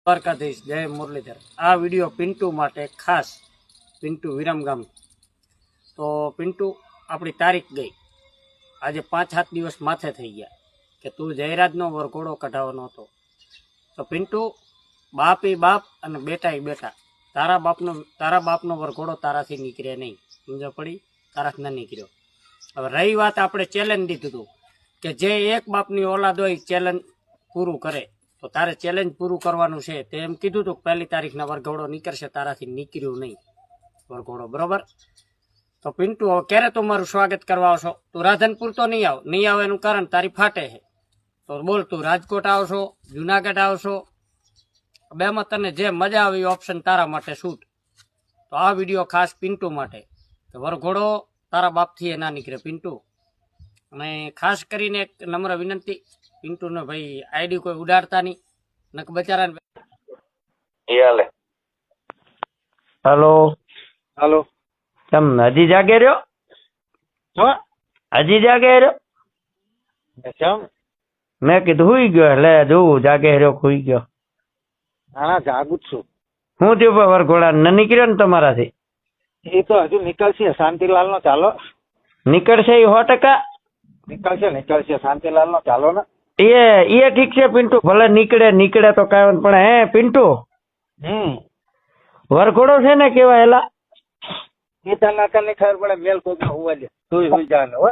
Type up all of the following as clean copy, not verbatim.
દ્વારકાધીશ જય મુરલીધર। આ વિડીયો પિન્ટુ માટે ખાસ, પિન્ટુ વિરમગામ। તો પિન્ટુ, આપણી તારીખ ગઈ, આજે 5-7 દિવસ માથે થઈ ગયા કે તું જયરાજનો વરઘોડો કઢાવવાનો હતો। તો પિન્ટુ, બાપી બાપ અને બેટાઈ બેટા, તારા બાપનો વરઘોડો તારાથી નીકળે નહીં, સમજ પડી? તારાથી ન નીકળ્યો। હવે રહી વાત, આપણે ચેલેન્જ દીધું હતું કે જે એક બાપની ઓલાદ હોય ચેલેન્જ પૂરું કરે, તો તારે ચેલેન્જ પૂરું કરવાનું છે। તે એમ કીધું હતું કે 1 તારીખના વરઘોડો નીકળશે, તારાથી નીકળ્યું નહીં વરઘોડો, બરોબર? તો પિન્ટુ, હવે ક્યારે તું મારું સ્વાગત કરવા આવશો? તું રાધનપુર તો નહીં આવે એનું કારણ તારી ફાટે છે। તો બોલ, તું રાજકોટ આવશો, જુનાગઢ આવશો? બેમાં તને જે મજા આવે એ ઓપ્શન તારા માટે શૂટ। તો આ વિડીયો ખાસ પિન્ટુ માટે, કે વરઘોડો તારા બાપથી એ ના નીકળે પિન્ટુ। અને ખાસ કરીને એક નમ્ર વિનંતી, પિન્ટુને ભાઈ આઈડી કોઈ ઉડાડતા નહીં, નક બચારાને। હેલો હાલો, તમ હજી જાગે રહ્યો? હજી જાગે રહ્યો? કેમ? મેં કીધું હુઈ ગયો, એટલે જોવું જાગે રહ્યો હુઈ ગયો। ના જાગું જ છું। હું થયું ભાઈ, વરઘોડા ન નીકળ્યો ને તમારાથી? એ તો હજુ નીકળશે, શાંતિલાલ નો ચાલો। નીકળશે એ 100%? નીકળશે શાંતિલાલ નો ચાલો ને। એ ઠીક છે પિન્ટુ, ભલે નીકળે તો કાંઈ, પણ હે પિન્ટુ, વરઘોડો છે ને કેવા એલા? એ તને ખબર પડે, મેલ કોઈ હોવા દે, તું હોઈ જા ને। હો,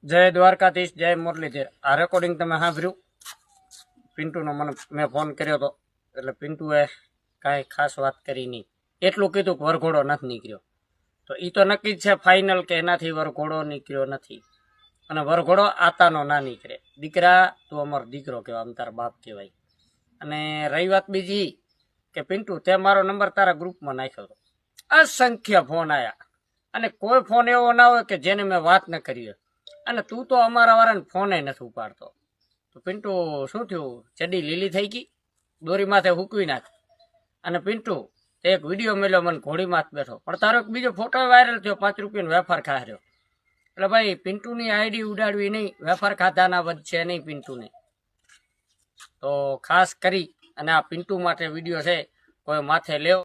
જય દ્વારકાધીશ જય મુરલીધર। આ રેકોર્ડિંગ તમે સાંભળ્યું? પિન્ટુનો મેં ફોન કર્યો હતો, એટલે પિન્ટુએ કાંઈ ખાસ વાત કરી નહીં, એટલું કીધું કે વરઘોડો નથી નીકળ્યો। તો એ તો નક્કી જ છે ફાઇનલ કે એનાથી વરઘોડો નીકળ્યો નથી, અને વરઘોડો આતાનો ના નીકળે। દીકરા, તું અમારો દીકરો કહેવાય, આમ તારા બાપ કહેવાય। અને રહી વાત બીજી કે પિન્ટુ, તે મારો નંબર તારા ગ્રુપમાં નાખ્યો હતો, અસંખ્ય ફોન આવ્યા, અને કોઈ ફોન એવો ના હોય કે જેને મેં વાત ન કરી હોય, અને તું તો અમારા વાળાને ફોને નથી ઉપાડતો। તો પિન્ટુ, શું થયું? ચડી લીલી થઈ ગઈ? દોરી માથે હૂકવી નાખ। અને પિન્ટુ, તે એક વિડીયો મળ્યો મને, ઘોડી માથ બેઠો, પણ તારો એક બીજો ફોટો વાયરલ થયો, 5 રૂપિયાનો વેફર ખાર્યો। એટલે ભાઈ, પિન્ટુની આઈડી ઉડાડવી નહીં, વેફર ખાધાના વધશે નહીં પિન્ટુને। તો ખાસ કરી અને આ પિન્ટુ માટે વિડીયો છે, કોઈ માથે લેવ